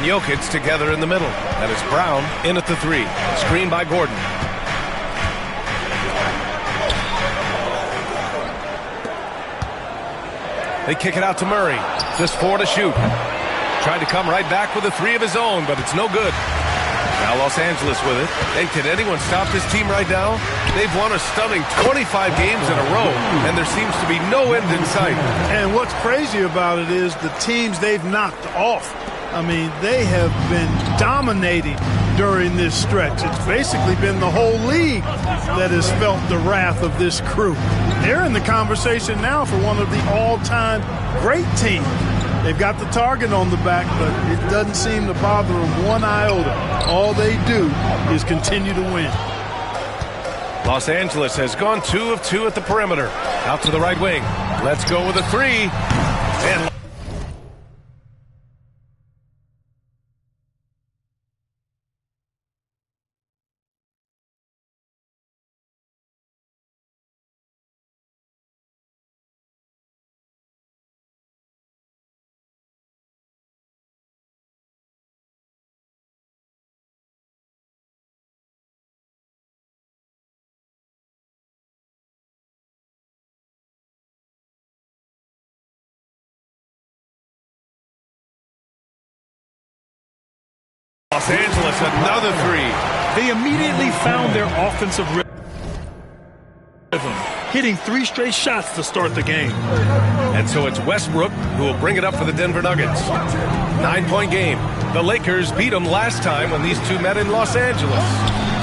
Jokic together in the middle. That is Brown in at the 3. Screen by Gordon. They kick it out to Murray. Just 4 to shoot. Tried to come right back with a 3 of his own, but it's no good. Now Los Angeles with it. Hey, can anyone stop this team right now? They've won a stunning 25 games in a row, and there seems to be no end in sight. And what's crazy about it is the teams they've knocked off. I mean, they have been dominating during this stretch. It's basically been the whole league that has felt the wrath of this crew. They're in the conversation now for one of the all-time great teams. They've got the target on the back, but it doesn't seem to bother them one iota. All they do is continue to win. Los Angeles has gone 2 of 2 at the perimeter. Out to the right wing. Let's go with a 3. And Los Angeles, another 3. They immediately found their offensive rhythm, hitting 3 straight shots to start the game. And so it's Westbrook who will bring it up for the Denver Nuggets. 9-point game. The Lakers beat them last time when these two met in Los Angeles.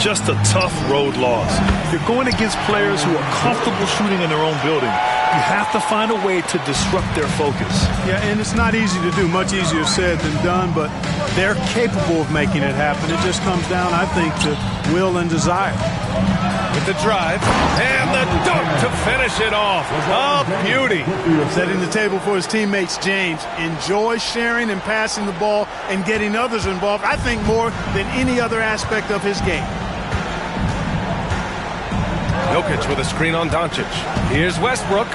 Just a tough road loss. You're going against players who are comfortable shooting in their own building. You have to find a way to disrupt their focus. Yeah, and it's not easy to do. Much easier said than done, but they're capable of making it happen. It just comes down, I think, to will and desire. With the drive, and the dunk to finish it off. Oh, beauty. Setting the table for his teammates, James. Enjoys sharing and passing the ball and getting others involved, I think, more than any other aspect of his game. Jokic with a screen on Doncic. Here's Westbrook.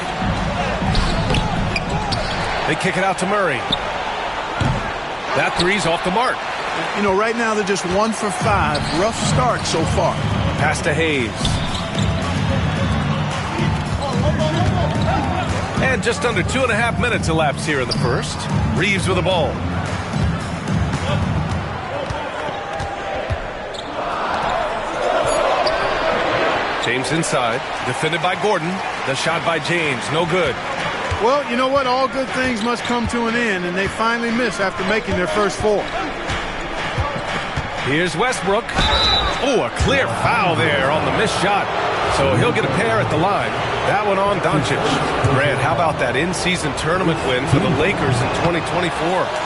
They kick it out to Murray. That 3's off the mark. You know, right now they're just 1 for 5. Rough start so far. Pass to Hayes. And just under 2.5 minutes elapsed here in the first. Reeves with the ball. James inside, defended by Gordon. The shot by James, no good. Well, you know what? All good things must come to an end, and they finally miss after making their first 4. Here's Westbrook. Oh, a clear foul there on the missed shot. So he'll get a pair at the line. That one on Doncic. Grant, how about that in-season tournament win for the Lakers in 2024?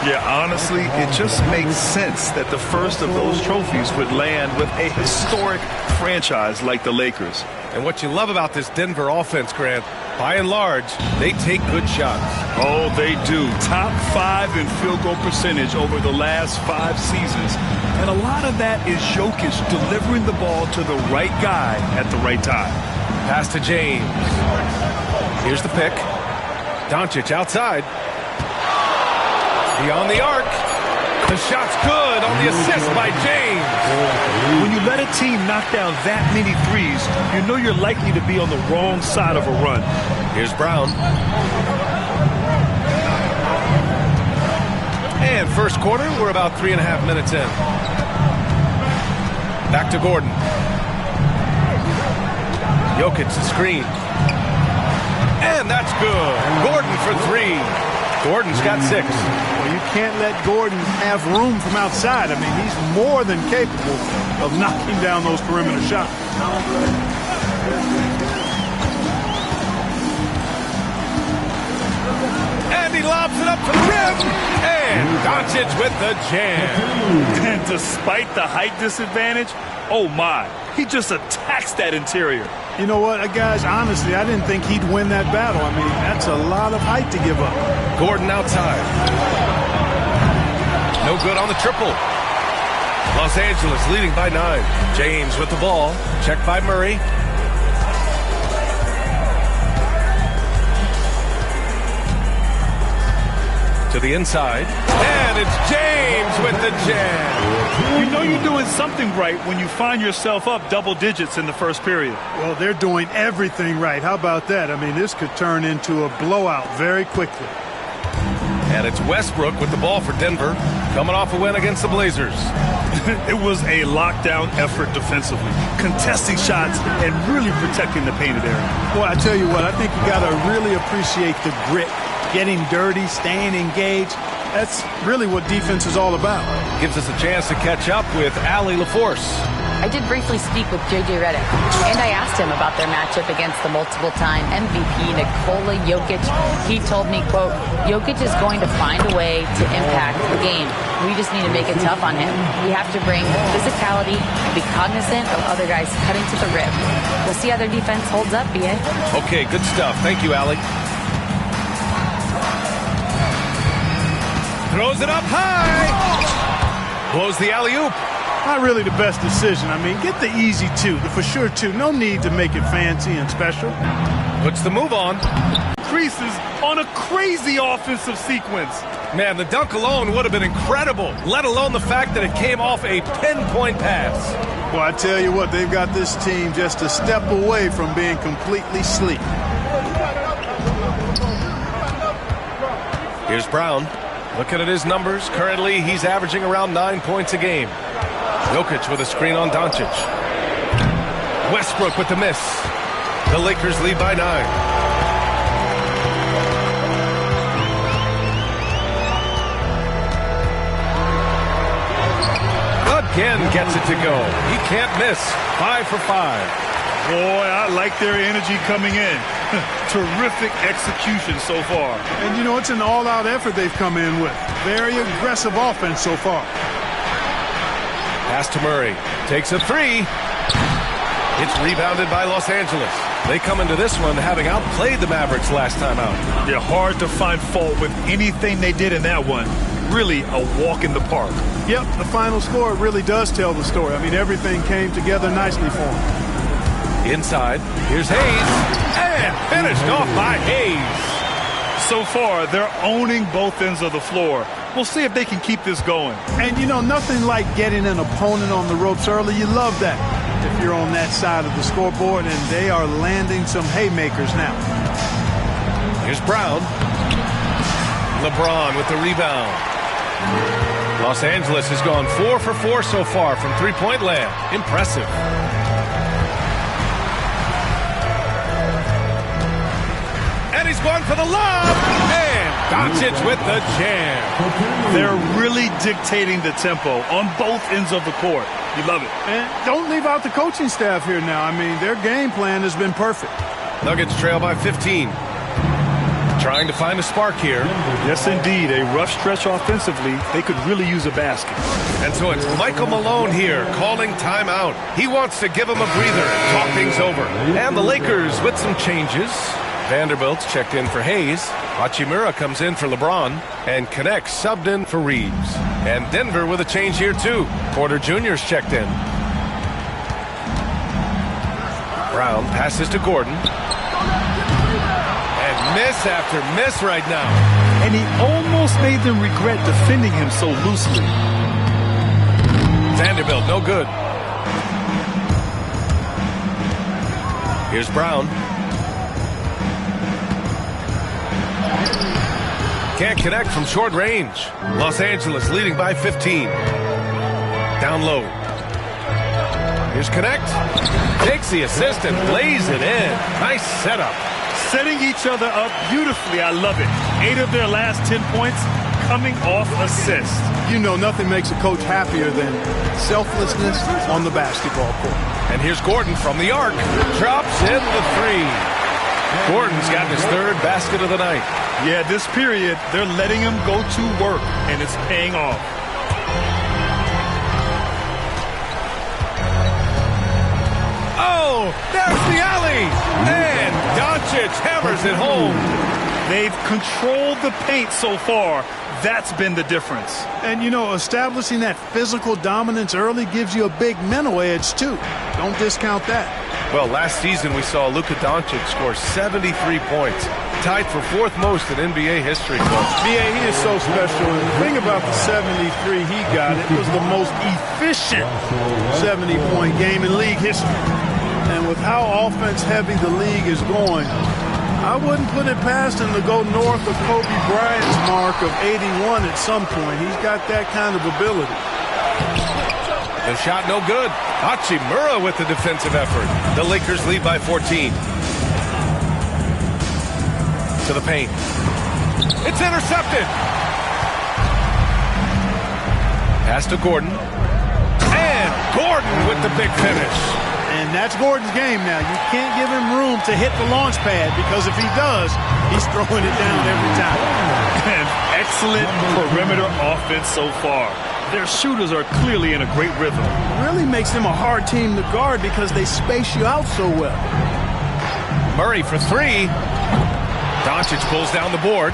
Yeah, honestly, it just makes sense that the first of those trophies would land with a historic franchise like the Lakers. And what you love about this Denver offense, Grant, by and large, they take good shots. Oh, they do. Top 5 in field goal percentage over the last 5 seasons. And a lot of that is Jokic delivering the ball to the right guy at the right time. Pass to James. Here's the pick. Doncic outside. Beyond the arc. The shot's good on the assist by James. When you let a team knock down that many threes, you know you're likely to be on the wrong side of a run. Here's Brown. And first quarter, we're about 3.5 minutes in. Back to Gordon. Jokic the screen. And that's good. Gordon for 3. Gordon's got 6. Well, you can't let Gordon have room from outside. I mean, he's more than capable of knocking down those perimeter shots. And he lobs it up to the rim. And Doncic with the jam. And despite the height disadvantage, oh my, he just attacks that interior. You know what, guys, honestly, I didn't think he'd win that battle. I mean, that's a lot of height to give up. Gordon outside. No good on the triple. Los Angeles leading by 9. James with the ball. Checked by Murray. To the inside. And it's James with the jam. You know you're doing something right when you find yourself up double digits in the first period. Well, they're doing everything right. How about that? I mean, this could turn into a blowout very quickly. And it's Westbrook with the ball for Denver, coming off a win against the Blazers. It was a lockdown effort defensively, contesting shots and really protecting the painted area. Boy, I tell you what, I think you got to really appreciate the grit, getting dirty, staying engaged. That's really what defense is all about. Gives us a chance to catch up with Allie LaForce. I did briefly speak with J.J. Redick, and I asked him about their matchup against the multiple-time MVP Nikola Jokic. He told me, quote, Jokic is going to find a way to impact the game. We just need to make it tough on him. We have to bring physicality and be cognizant of other guys cutting to the rim. We'll see how their defense holds up, B.A. Okay, good stuff. Thank you, Allie. Throws it up high. Blows the alley-oop. Not really the best decision. I mean, get the easy two, the for sure two. No need to make it fancy and special. Puts the move on. Creases on a crazy offensive sequence. Man, the dunk alone would have been incredible, let alone the fact that it came off a pinpoint pass. Well, I tell you what, they've got this team just a step away from being completely sleek. Here's Brown. Looking at his numbers, currently he's averaging around 9 points a game. Jokic with a screen on Doncic. Westbrook with the miss. The Lakers lead by 9. Again gets it to go. He can't miss. 5 for 5. Boy, I like their energy coming in. Terrific execution so far. And, you know, it's an all-out effort they've come in with. Very aggressive offense so far. Pass to Murray. Takes a three. It's rebounded by Los Angeles. They come into this one having outplayed the Mavericks last time out. They're hard to find fault with anything they did in that one. Really a walk in the park. Yep, the final score really does tell the story. I mean, everything came together nicely for them. Inside, here's Hayes, and finished off by Hayes. So far, they're owning both ends of the floor. We'll see if they can keep this going. And, you know, nothing like getting an opponent on the ropes early. You love that if you're on that side of the scoreboard, and they are landing some haymakers now. Here's Brown. LeBron with the rebound. Los Angeles has gone 4 for 4 so far from three-point land. Impressive. And he's going for the lob. And Doncic with the jam. They're really dictating the tempo on both ends of the court. You love it. And don't leave out the coaching staff here now. I mean, their game plan has been perfect. Nuggets trail by 15. Trying to find a spark here. Yes, indeed. A rough stretch offensively. They could really use a basket. And so it's Michael Malone here calling timeout. He wants to give him a breather and talk things over. And the Lakers with some changes. Vanderbilt's checked in for Hayes. Hachimura comes in for LeBron. And connects subbed in for Reeves. And Denver with a change here too. Porter Jr.'s checked in. Brown passes to Gordon. And miss after miss right now. And he almost made them regret defending him so loosely. Vanderbilt, no good. Here's Brown. Can't connect from short range. Los Angeles leading by 15. Down low. Here's Connect. Takes the assist and lays it in. Nice setup. Setting each other up beautifully. I love it. 8 of their last 10 points coming off assists. You know, nothing makes a coach happier than selflessness on the basketball court. And here's Gordon from the arc. Drops in the three. Gordon's gotten his third basket of the night. Yeah, this period, they're letting him go to work, and it's paying off. Oh, there's the alley. And Doncic hammers it home. They've controlled the paint so far. That's been the difference. And, you know, establishing that physical dominance early gives you a big mental edge, too. Don't discount that. Well, last season we saw Luka Doncic score 73 points. tied for 4th most in NBA history, folks. BA, he is so special. And the thing about the 73 he got, it was the most efficient 70-point game in league history. And with how offense-heavy the league is going, I wouldn't put it past him to go north of Kobe Bryant's mark of 81 at some point. He's got that kind of ability. The shot no good. Hachimura with the defensive effort. The Lakers lead by 14. To the paint. It's intercepted. Pass to Gordon. And Gordon with the big finish. And that's Gordon's game now. You can't give him room to hit the launch pad because if he does, he's throwing it down every time. And excellent perimeter offense so far. Their shooters are clearly in a great rhythm. It really makes them a hard team to guard because they space you out so well. Murray for 3. Doncic pulls down the board.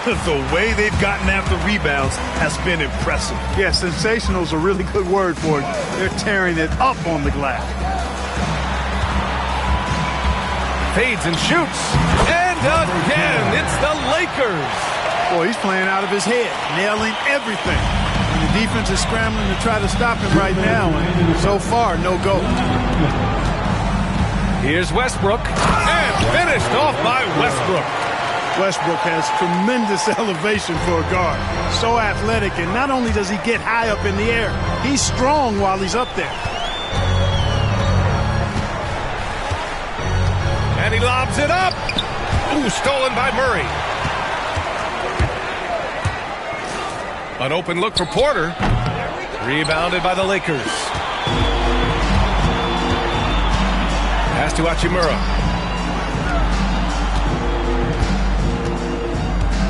The way they've gotten after rebounds has been impressive. Yeah, sensational is a really good word for it. They're tearing it up on the glass. Fades and shoots. And again, it's the Lakers. Boy, he's playing out of his head, nailing everything. And the defense is scrambling to try to stop him right now. And so far, no go. Here's Westbrook. And finished off by Westbrook. Westbrook has tremendous elevation for a guard. So athletic, and not only does he get high up in the air, he's strong while he's up there. And he lobs it up. Ooh, stolen by Murray. An open look for Porter. Rebounded by the Lakers. Pass to Hachimura.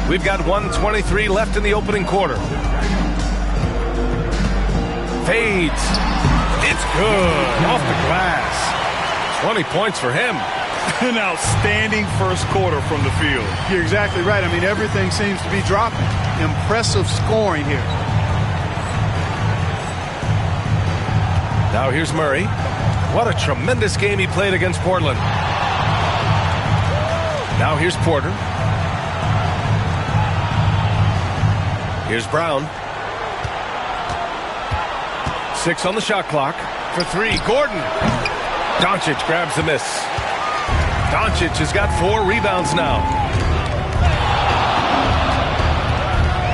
We've got 1:23 left in the opening quarter. Fades. It's good. Off the glass. 20 points for him. An outstanding first quarter from the field. You're exactly right. I mean, everything seems to be dropping. Impressive scoring here. Now here's Murray. What a tremendous game he played against Portland. Now here's Porter. Here's Brown. 6 on the shot clock. For 3, Gordon. Doncic grabs the miss. Doncic has got 4 rebounds now.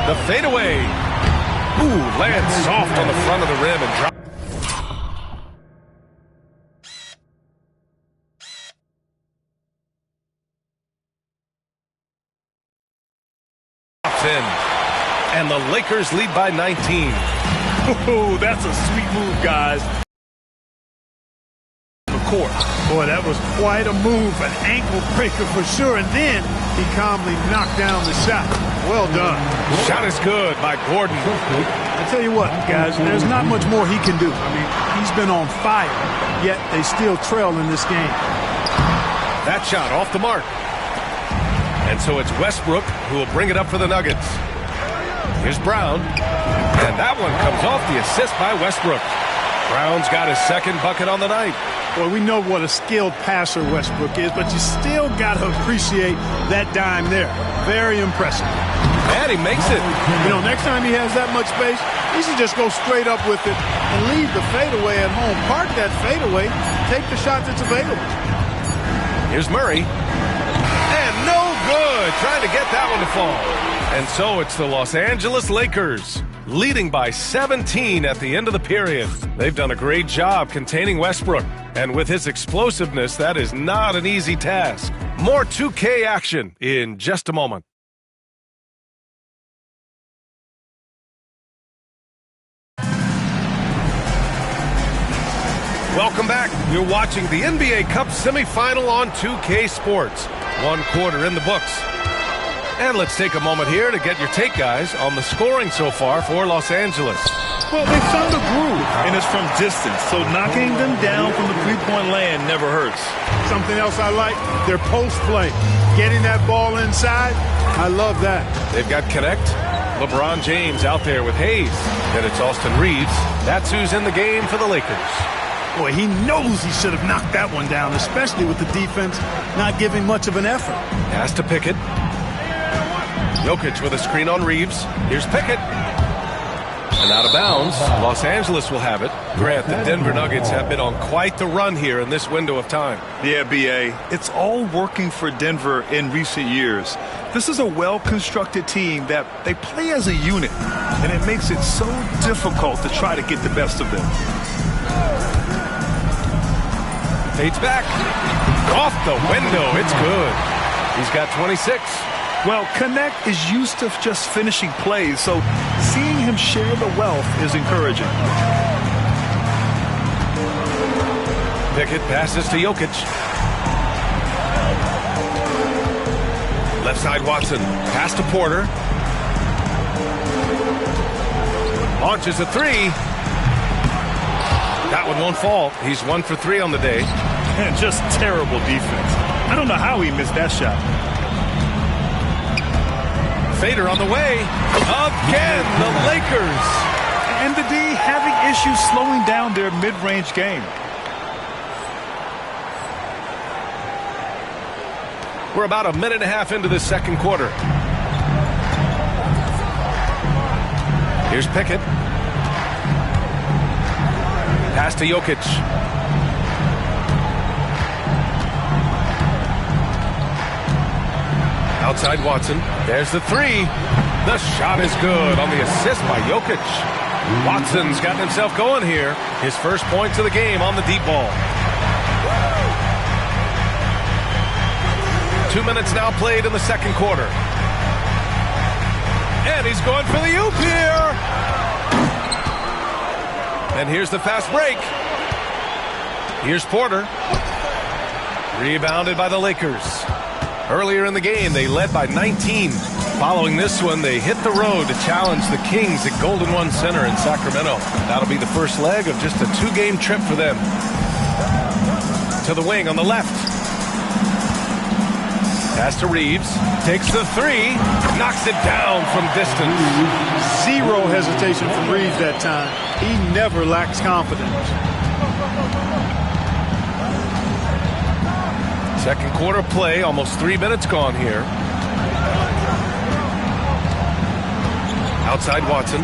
The fadeaway. Ooh, lands soft on the front of the rim and drops in. And the Lakers lead by 19. Oh, that's a sweet move, guys. The court. Boy, that was quite a move, an ankle breaker for sure. And then he calmly knocked down the shot. Well done. Shot is good by Gordon. I tell you what, guys, there's not much more he can do. I mean, he's been on fire, yet they still trail in this game. That shot off the mark. And so it's Westbrook who will bring it up for the Nuggets. Here's Brown. And that one comes off the assist by Westbrook. Brown's got his second bucket on the night. Boy, we know what a skilled passer Westbrook is, but you still got to appreciate that dime there. Very impressive. And he makes it. You know, next time he has that much space, he should just go straight up with it and leave the fadeaway at home. Park that fadeaway, take the shot that's available. Here's Murray. And no good. Trying to get that one to fall. And so it's the Los Angeles Lakers leading by 17 at the end of the period. They've done a great job containing Westbrook. And with his explosiveness, that is not an easy task. More 2K action in just a moment. Welcome back. You're watching the NBA Cup semifinal on 2K Sports. 1 quarter in the books. And let's take a moment here to get your take, guys, on the scoring so far for Los Angeles. Well, they found a groove, and it's from distance, so knocking them down from the three-point land never hurts. Something else I like, their post play. Getting that ball inside, I love that. They've got Connect, LeBron James out there with Hayes. Then it's Austin Reeves. That's who's in the game for the Lakers. Boy, he knows he should have knocked that one down, especially with the defense not giving much of an effort. Pass to Pickett. Jokic with a screen on Reeves. Here's Pickett. And out of bounds. Los Angeles will have it. Grant, the Denver Nuggets have been on quite the run here in this window of time. Yeah, B.A., it's all working for Denver in recent years. This is a well-constructed team that they play as a unit, and it makes it so difficult to try to get the best of them. Fades back. Off the window. It's good. He's got 26. Well, Connect is used to just finishing plays, so seeing him share the wealth is encouraging. Pickett passes to Jokic. Left side Watson. Pass to Porter. Launches a three. That one won't fall. He's 1 for 3 on the day. And just terrible defense. I don't know how he missed that shot. Fader on the way. Again, the Lakers. And the D having issues slowing down their mid-range game. We're about a minute and a half into the second quarter. Here's Pickett. Pass to Jokic. Outside Watson. There's the three. The shot is good on the assist by Jokic. Watson's gotten himself going here. His first points of the game on the deep ball. 2 minutes now played in the second quarter. And he's going for the oop here. And here's the fast break. Here's Porter. Rebounded by the Lakers. Earlier in the game, they led by 19. Following this one, they hit the road to challenge the Kings at Golden One Center in Sacramento. That'll be the first leg of just a 2-game trip for them. To the wing on the left. Pass to Reeves. Takes the three. Knocks it down from distance. Zero hesitation from Reeves that time. He never lacks confidence. Second quarter play, almost 3 minutes gone here. Outside Watson.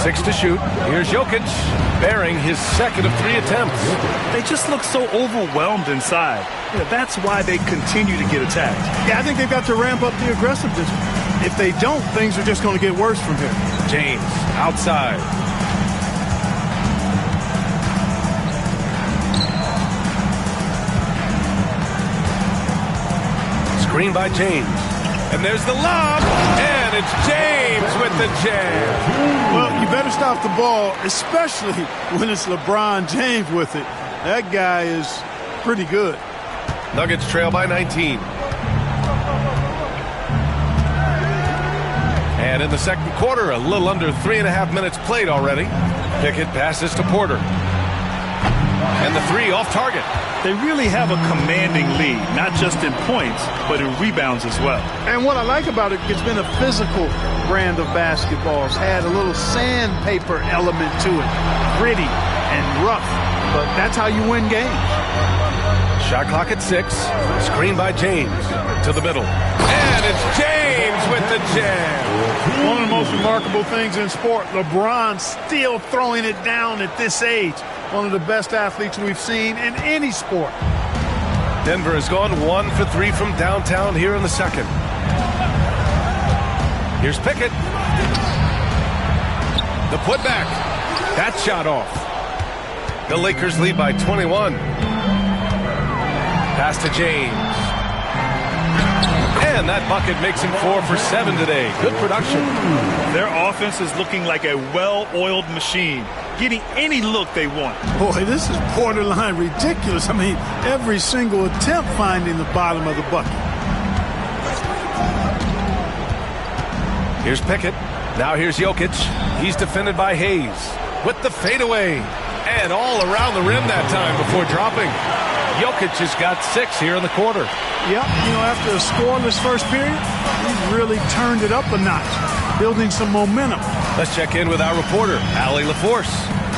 6 to shoot. Here's Jokic, bearing his second of 3 attempts. They just look so overwhelmed inside. That's why they continue to get attacked. Yeah, I think they've got to ramp up the aggressiveness. If they don't, things are just going to get worse from here. James, outside. Screen by James. And there's the lob. And it's James with the jam. Well, you better stop the ball, especially when it's LeBron James with it. That guy is pretty good. Nuggets trail by 19. And in the second quarter, a little under 3.5 minutes played already. Pickett passes to Porter. And the three off target. They really have a commanding lead, not just in points, but in rebounds as well. And what I like about it, it's been a physical brand of basketball. It's had a little sandpaper element to it. Gritty and rough, but that's how you win games. Shot clock at 6. Screen by James to the middle. And it's James with the jam. One of the most remarkable things in sport, LeBron still throwing it down at this age. One of the best athletes we've seen in any sport. Denver has gone 1 for 3 from downtown here in the second. Here's Pickett. The putback. That shot off. The Lakers lead by 21. Pass to James. And that bucket makes him 4 for 7 today. Good production. Their offense is looking like a well-oiled machine, getting any look they want. Boy, this is borderline ridiculous. I mean, every single attempt finding the bottom of the bucket. Here's Pickett. Now here's Jokic. He's defended by Hayes with the fadeaway. And all around the rim that time before dropping. Jokic has got 6 here in the quarter. Yep, after a scoreless first period, he's really turned it up a notch, building some momentum. Let's check in with our reporter, Allie LaForce.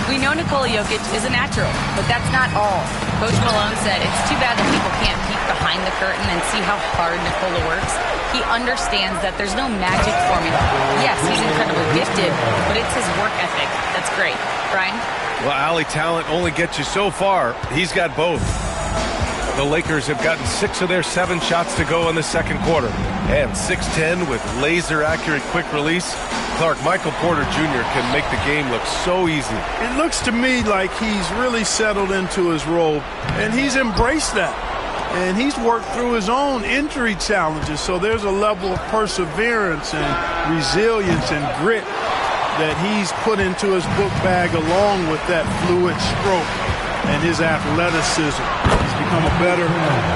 We know Nikola Jokic is a natural, but that's not all. Coach Malone said it's too bad that people can't peek behind the curtain and see how hard Nikola works. He understands that there's no magic formula. Yes, he's incredibly gifted, but it's his work ethic that's great. Brian? Well, Allie, talent only gets you so far. He's got both. The Lakers have gotten 6 of their 7 shots to go in the second quarter. And 6'10" with laser-accurate quick release. Clark, Michael Porter Jr. can make the game look so easy. It looks to me like he's really settled into his role, and he's embraced that. And he's worked through his own injury challenges, so there's a level of perseverance and resilience and grit that he's put into his book bag along with that fluid stroke and his athleticism. He's become a better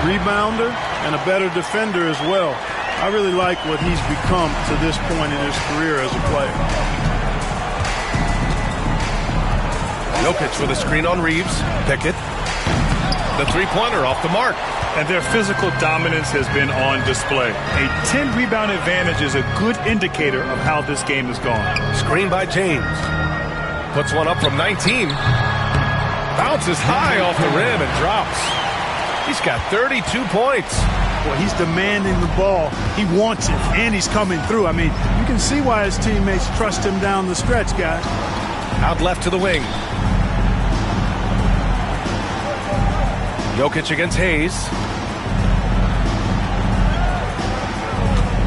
rebounder and a better defender as well. I really like what he's become to this point in his career as a player. Jokic with a screen on Reeves. Pickett. The three-pointer off the mark. And their physical dominance has been on display. A 10-rebound advantage is a good indicator of how this game has gone. Screen by James. Puts one up from 19. Bounces high off the rim and drops. He's got 32 points. Boy, he's demanding the ball. He wants it, and he's coming through. I mean, you can see why his teammates trust him down the stretch, guys. Out left to the wing. Jokic against Hayes.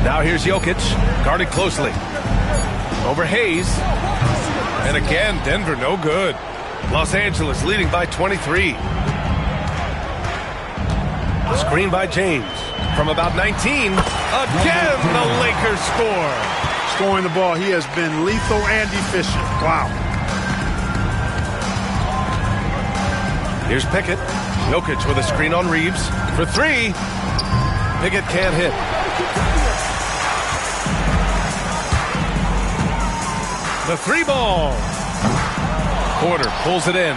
Now here's Jokic, guarded closely. Over Hayes. And again, Denver no good. Los Angeles leading by 23. Screen by James. From about 19. Again, the Lakers score. Scoring the ball, he has been lethal and efficient. Wow. Here's Pickett. Jokic with a screen on Reeves. For 3. Pickett can't hit. The 3 ball. Porter pulls it in.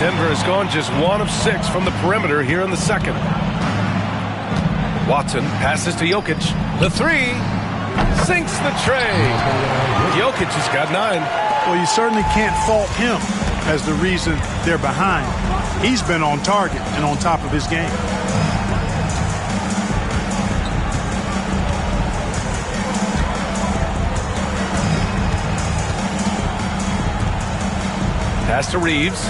Denver has gone just 1 of 6 from the perimeter here in the second. Watson passes to Jokic. The 3 sinks the tray. Jokic has got 9. Well, you certainly can't fault him as the reason they're behind. He's been on target and on top of his game. Pass to Reeves.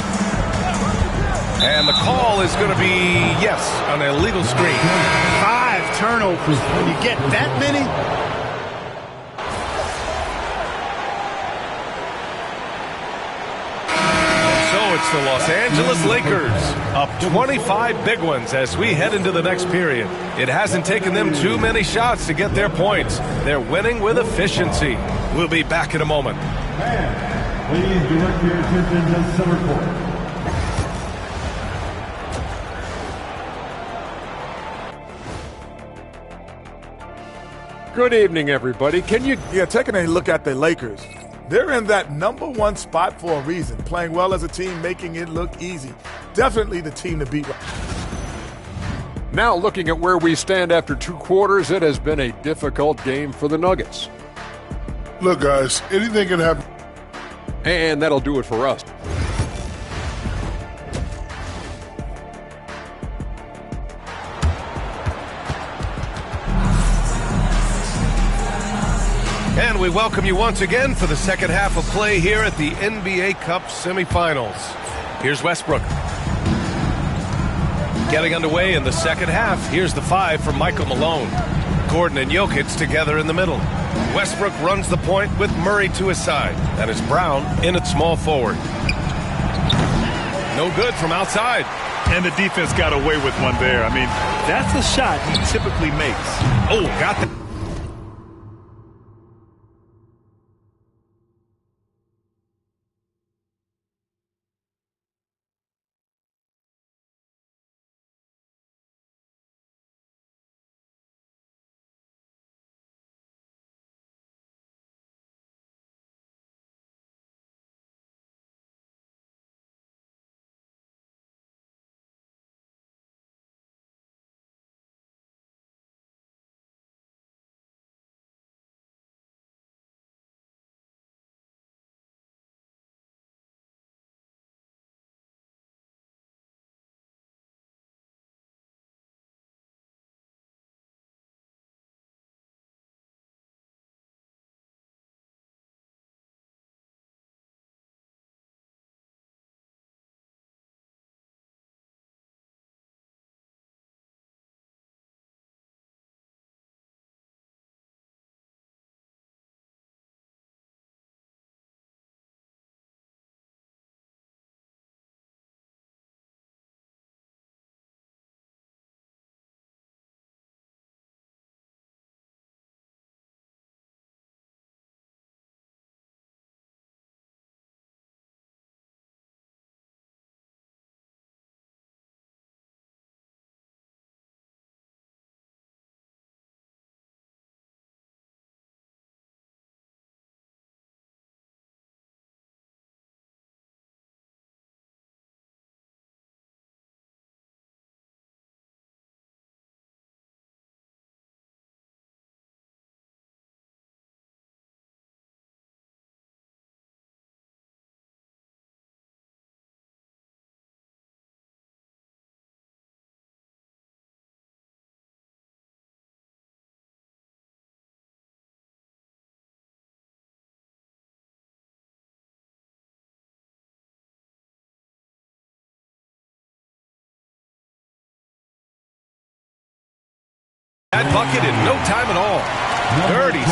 And the call is going to be, yes, an illegal screen. 5 turnovers. When you get that many. So it's the Los Angeles Lakers up 25 big ones as we head into the next period. It hasn't taken them too many shots to get their points. They're winning with efficiency. We'll be back in a moment. Please direct your attention to center court. Good evening, everybody. Taking a look at the Lakers. They're in that #1 spot for a reason. Playing well as a team, making it look easy. Definitely the team to beat. Now looking at where we stand after 2 quarters, it has been a difficult game for the Nuggets. Look, guys, anything can happen. And that'll do it for us. And we welcome you once again for the second half of play here at the NBA Cup semifinals. Here's Westbrook. Getting underway in the second half. Here's the 5 from Michael Malone. Gordon and Jokic together in the middle. Westbrook runs the point with Murray to his side. That is Brown in at small forward. No good from outside. And the defense got away with one there. I mean, that's a shot he typically makes. Oh, got that. That bucket in no time at all. 37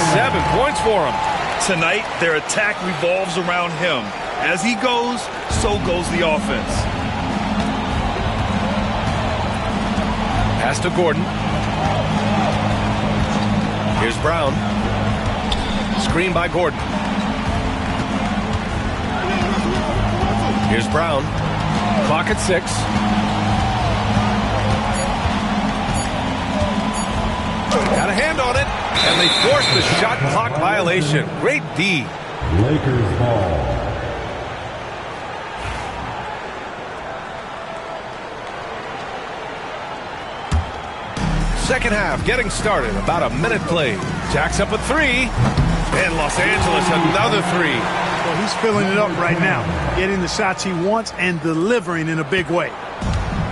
points for him. Tonight, their attack revolves around him. As he goes, so goes the offense. Pass to Gordon. Here's Brown. Screen by Gordon. Here's Brown. Clock at 6. Got a hand on it, and they forced the shot clock violation. Great D. Lakers ball. Second half getting started. About a minute played. Jacks up a 3. And Los Angeles another 3. Well, he's filling it up right now, getting the shots he wants and delivering in a big way.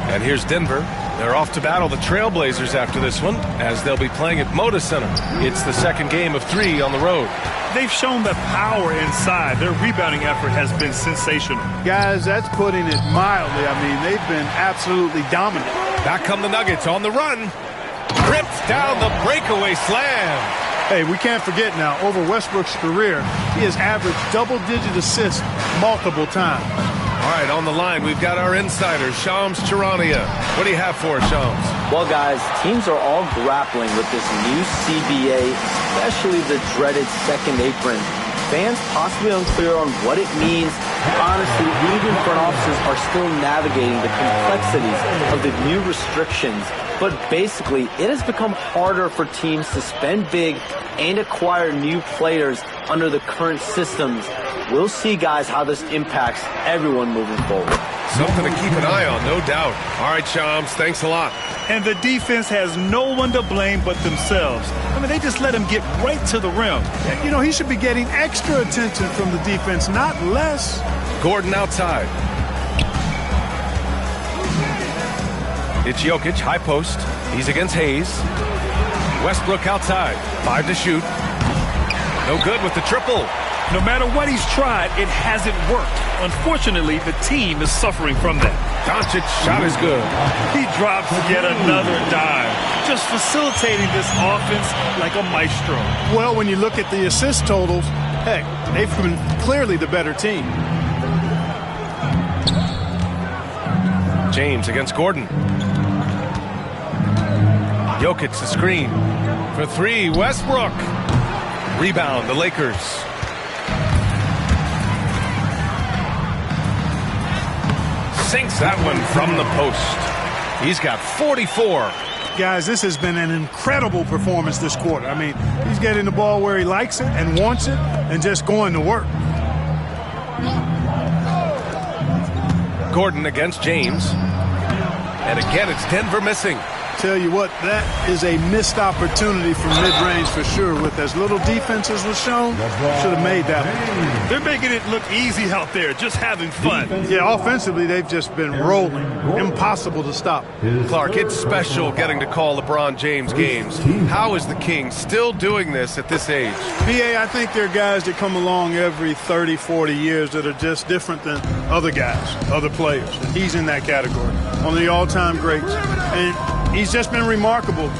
And here's Denver. They're off to battle the Trailblazers after this one, as they'll be playing at Moda Center. It's the second game of 3 on the road. They've shown the power inside. Their rebounding effort has been sensational. Guys, that's putting it mildly. I mean, they've been absolutely dominant. Back come the Nuggets on the run. Ripped down the breakaway slam. Hey, we can't forget now, over Westbrook's career, he has averaged double-digit assists multiple times. All right, on the line, we've got our insider, Shams Charania. What do you have for us, Shams? Well, guys, teams are all grappling with this new CBA, especially the dreaded second apron. Fans possibly unclear on what it means. Honestly, even front offices are still navigating the complexities of the new restrictions. But basically, it has become harder for teams to spend big and acquire new players under the current systems. We'll see, guys, how this impacts everyone moving forward. Something to keep an eye on, no doubt. All right, Shams, thanks a lot. And the defense has no one to blame but themselves. I mean, they just let him get right to the rim. You know, he should be getting extra attention from the defense, not less. Gordon outside. It's Jokic, high post. He's against Hayes. Westbrook outside. 5 to shoot. No good with the triple. No matter what he's tried, it hasn't worked. Unfortunately, the team is suffering from that. Doncic's shot is good. He drops yet another dime, just facilitating this offense like a maestro. Well, when you look at the assist totals, heck, they've been clearly the better team. James against Gordon. Jokic the screen. For 3, Westbrook. Rebound, the Lakers. Sinks that one from the post. He's got 44. Guys, this has been an incredible performance this quarter. I mean, he's getting the ball where he likes it and wants it and just going to work. Gordon against James. And again, it's Denver missing. Tell you what, that is a missed opportunity from mid-range for sure. With as little defense as was shown, should have made that one. They're making it look easy out there, just having fun. Yeah, offensively, they've just been rolling. Impossible to stop. Clark, it's special getting to call LeBron James games. How is the King still doing this at this age? BA, I think there are guys that come along every 30, 40 years that are just different than other guys, other players. And he's in that category, one of the all-time greats. And he's just been remarkable.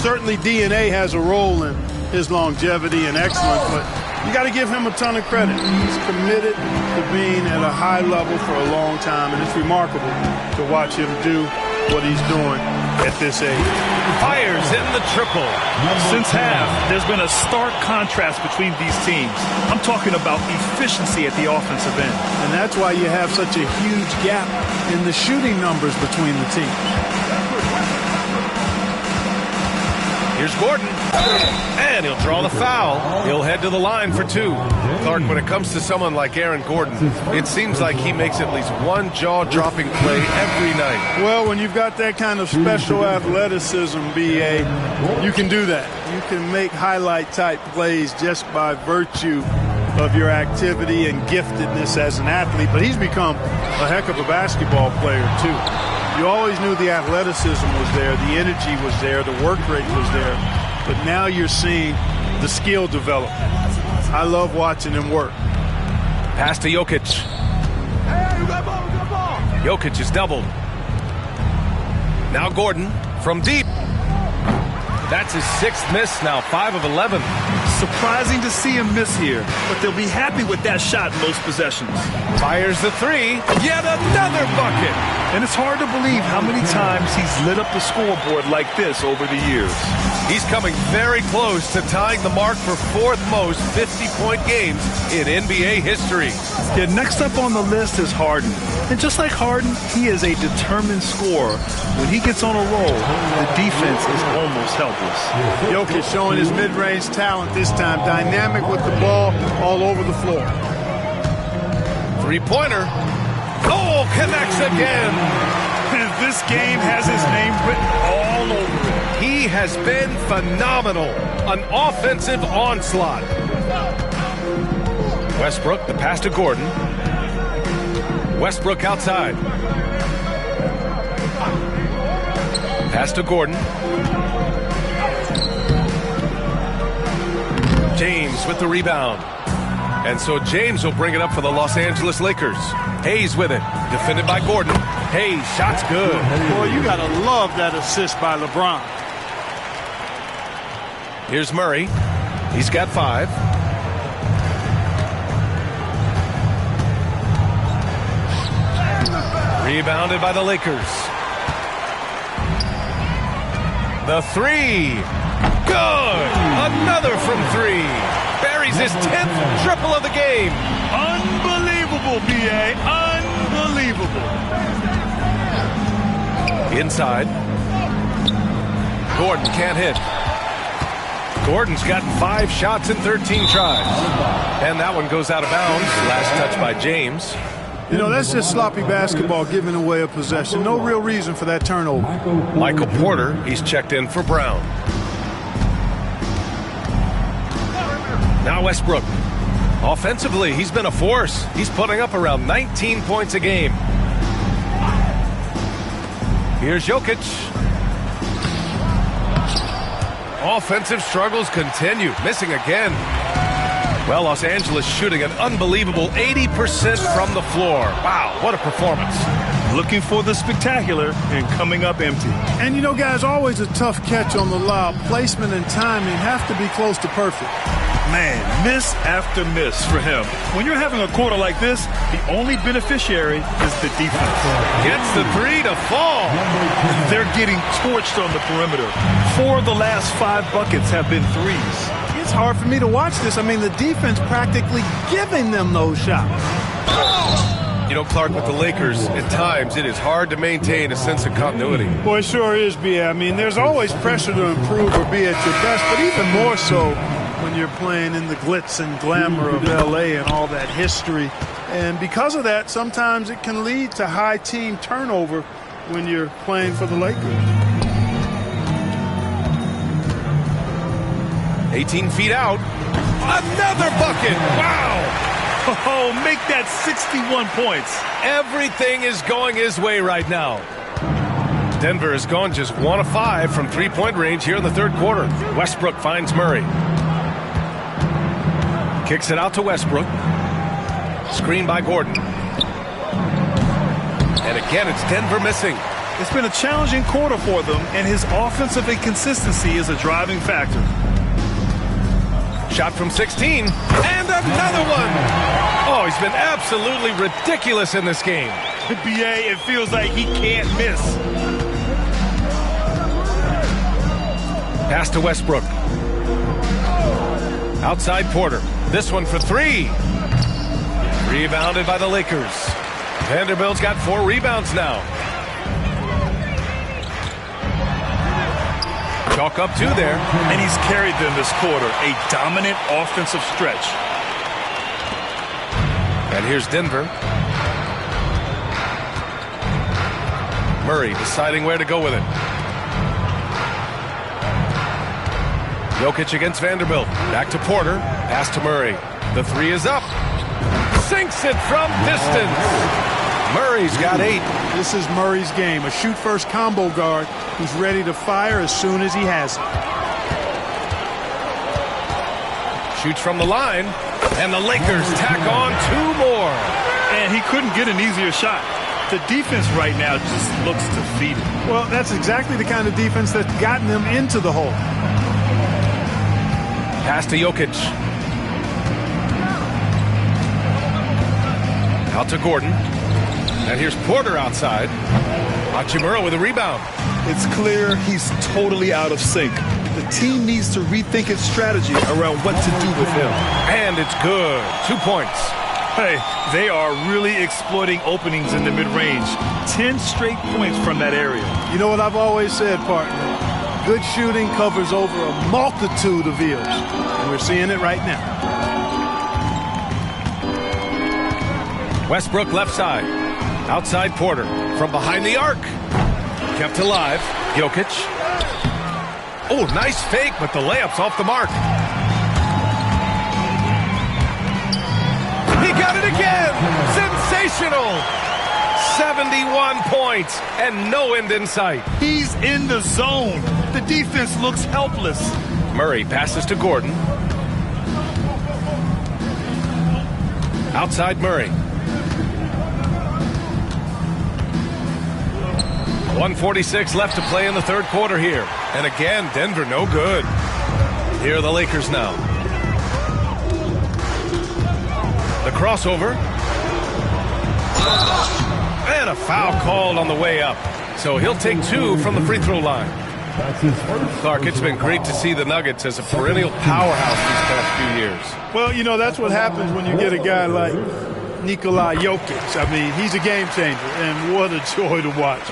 Certainly DNA has a role in his longevity and excellence, but you got to give him a ton of credit. He's committed to being at a high level for a long time, and it's remarkable to watch him do what he's doing at this age. Fires in the triple. Since half, there's been a stark contrast between these teams. I'm talking about efficiency at the offensive end. And that's why you have such a huge gap in the shooting numbers between the teams. Here's Gordon, and he'll draw the foul. He'll head to the line for 2. Clark, when it comes to someone like Aaron Gordon, it seems like he makes at least one jaw-dropping play every night. Well, when you've got that kind of special athleticism, BA, you can do that. You can make highlight-type plays just by virtue of your activity and giftedness as an athlete. But he's become a heck of a basketball player, too. You always knew the athleticism was there, the energy was there, the work rate was there. But now you're seeing the skill develop. I love watching him work. Pass to Jokic. Jokic is doubled. Now Gordon from deep. That's his 6th miss now, 5 of 11. Surprising to see him miss here, but they'll be happy with that shot most possessions. Fires the 3. Yet another bucket. And it's hard to believe how many times he's lit up the scoreboard like this over the years. He's coming very close to tying the mark for 4th most 50-point games in NBA history. Yeah, next up on the list is Harden. And just like Harden, he is a determined scorer. When he gets on a roll, the defense is almost helpless. Jokic showing his mid-range talent this time. Dynamic with the ball all over the floor. Three-pointer. Oh, connects again. And this game has his name written all over it. He has been phenomenal. An offensive onslaught. Westbrook, the pass to Gordon. Westbrook outside. Pass to Gordon. James with the rebound. And so James will bring it up for the Los Angeles Lakers. Hayes with it. Defended by Gordon. Hayes, shot's good. Boy, you got to love that assist by LeBron. Here's Murray. He's got 5. Rebounded by the Lakers. The 3. Good. Another from 3. Buries his 10th triple of the game. Unbelievable, B.A. Unbelievable. Inside. Gordon can't hit. Gordon's gotten 5 shots in 13 tries. And that one goes out of bounds. Last touch by James. You know, that's just sloppy basketball, giving away a possession. No real reason for that turnover. Michael Porter, he's checked in for Brown. Now Westbrook. Offensively, he's been a force. He's putting up around 19 points a game. Here's Jokic. Offensive struggles continue. Missing again. Well, Los Angeles shooting an unbelievable 80% from the floor. Wow, what a performance. Looking for the spectacular and coming up empty. And you know, guys, always a tough catch on the lob. Placement and timing have to be close to perfect. Man, miss after miss for him. When you're having a quarter like this, the only beneficiary is the defense. Gets the 3 to fall. They're getting torched on the perimeter. 4 of the last 5 buckets have been threes. It's hard for me to watch this. I mean, the defense practically giving them those shots. You know, Clark, with the Lakers, at times it is hard to maintain a sense of continuity. Boy, it sure is, B. I mean, there's always pressure to improve or be at your best, but even more so when you're playing in the glitz and glamour of L.A. and all that history. And because of that, sometimes it can lead to high team turnover when you're playing for the Lakers. 18 feet out. Another bucket. Wow. Oh, make that 61 points. Everything is going his way right now. Denver has gone just 1 of 5 from 3-point range here in the 3rd quarter. Westbrook finds Murray. Kicks it out to Westbrook. Screen by Gordon. And again, it's Denver missing. It's been a challenging quarter for them, and his offensive inconsistency is a driving factor. Shot from 16, and another one. Oh, he's been absolutely ridiculous in this game. BA, it feels like he can't miss. Pass to Westbrook. Outside Porter. This one for 3. Rebounded by the Lakers. Vanderbilt's got 4 rebounds now. Chalk up 2 there. And he's carried them this quarter. A dominant offensive stretch. And here's Denver. Murray deciding where to go with it. Jokic against Vanderbilt. Back to Porter. Pass to Murray. The 3 is up. Sinks it from distance. Murray's got 8. This is Murray's game. A shoot-first combo guard who's ready to fire as soon as he has it. Shoots from the line, and the Lakers tack on 2 more. And he couldn't get an easier shot. The defense right now just looks defeated. Well, that's exactly the kind of defense that's gotten them into the hole. Pass to Jokic. Out to Gordon. And here's Porter outside. Hachimura with a rebound. It's clear he's totally out of sync. The team needs to rethink its strategy around what to do with him. And it's good. 2 points. Hey, they are really exploiting openings in the mid-range. 10 straight points from that area. You know what I've always said, partner? Good shooting covers over a multitude of ills. And we're seeing it right now. Westbrook left side. Outside Porter. From behind the arc. Kept alive. Jokic. Oh, nice fake, but the layup's off the mark. He got it again! Sensational! 71 points and no end in sight. He's in the zone. The defense looks helpless. Murray passes to Gordon. Outside Murray. 1:46 left to play in the third quarter here. And again, Denver no good. Here are the Lakers now. The crossover. And a foul called on the way up. So he'll take 2 from the free throw line. Clark, it's been great to see the Nuggets as a perennial powerhouse these past few years. Well, you know, that's what happens when you get a guy like Nikola Jokic. I mean, he's a game changer, and what a joy to watch.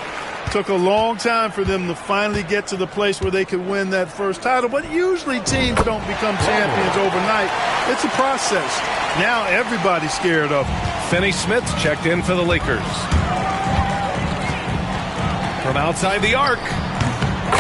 Took a long time for them to finally get to the place where they could win that first title, but usually teams don't become champions overnight. It's a process. Now everybody's scared of him. Finney-Smith checked in for the Lakers. From outside the arc.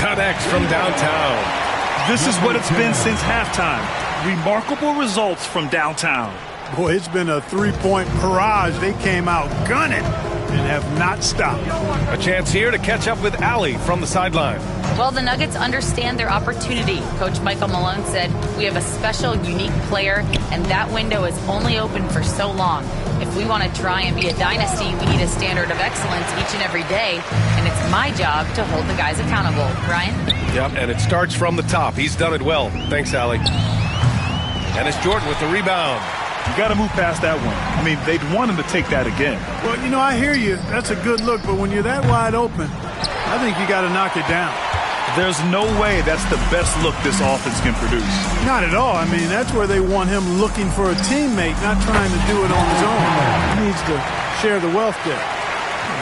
Connects from downtown. This is what it's been since halftime. Remarkable results from downtown. Boy, it's been a three-point barrage. They came out gunning and have not stopped. A chance here to catch up with Allie from the sideline. Well, the Nuggets understand their opportunity. Coach Michael Malone said, we have a special, unique player, and that window is only open for so long. If we want to try and be a dynasty, we need a standard of excellence each and every day, and it's my job to hold the guys accountable. Ryan? Yep, and it starts from the top. He's done it well. Thanks, Allie. And it's Jordan with the rebound. You got to move past that one. I mean, they'd want him to take that again. Well, you know, I hear you. That's a good look, but when you're that wide open, I think you got to knock it down. There's no way that's the best look this offense can produce. Not at all. I mean, that's where they want him looking for a teammate, not trying to do it on his own. He needs to share the wealth there.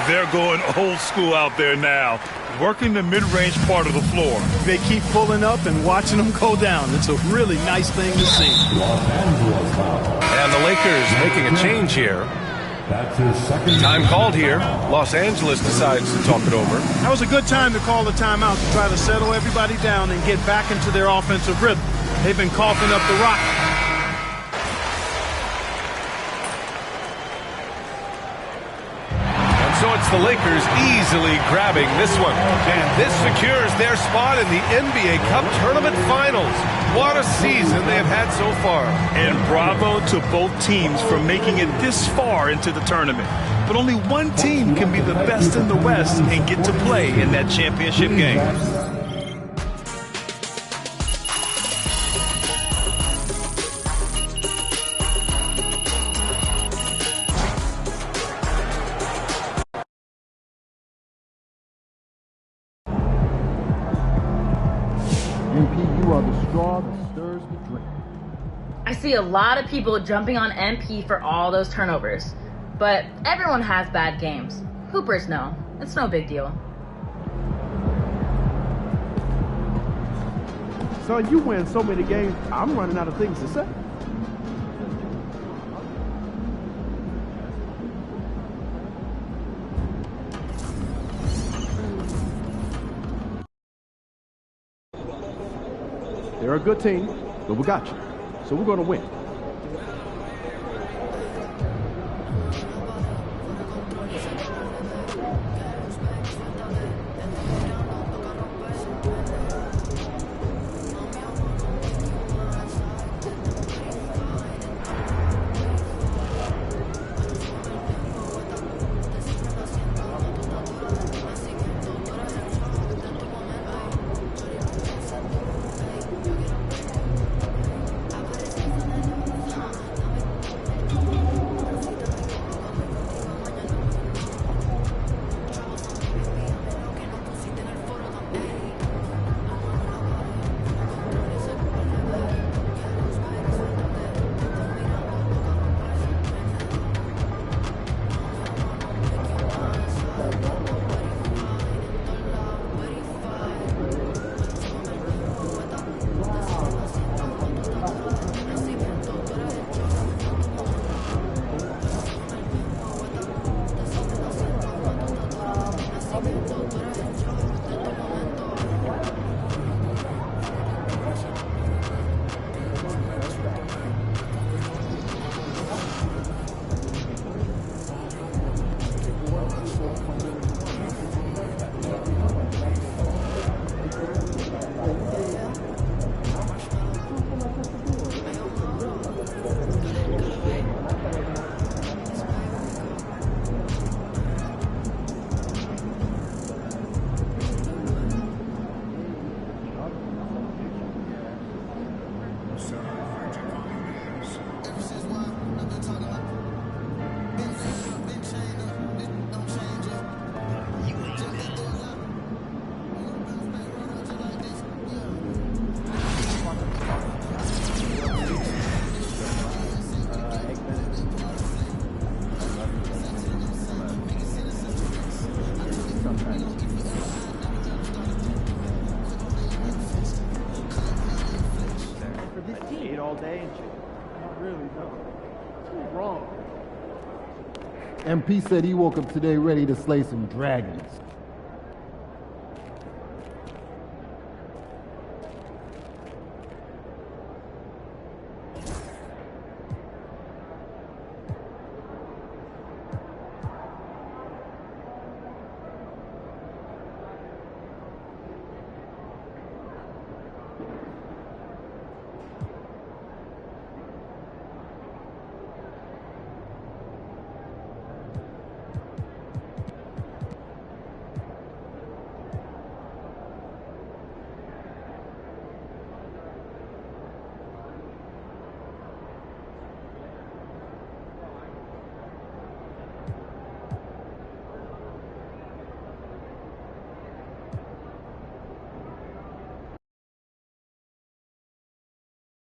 They're going old school out there now, working the mid-range part of the floor. They keep pulling up and watching them go down. It's a really nice thing to see. And the Lakers making a change here. That's his second time called here. Los Angeles decides to talk it over. That was a good time to call the timeout to try to settle everybody down and get back into their offensive rhythm. They've been coughing up the rock. And so it's the Lakers easily grabbing this one. And this secures their spot in the NBA Cup Tournament Finals. What a season they have had so far. And bravo to both teams for making it this far into the tournament. But only one team can be the best in the West and get to play in that championship game. Empi, you are the straw that stirs the drink. I see a lot of people jumping on MP for all those turnovers. But everyone has bad games. Hoopers know. It's no big deal. Son, you win so many games, I'm running out of things to say. They're a good team, but we got you. So we're going to win. really don't. What's wrong? MP said he woke up today ready to slay some dragons.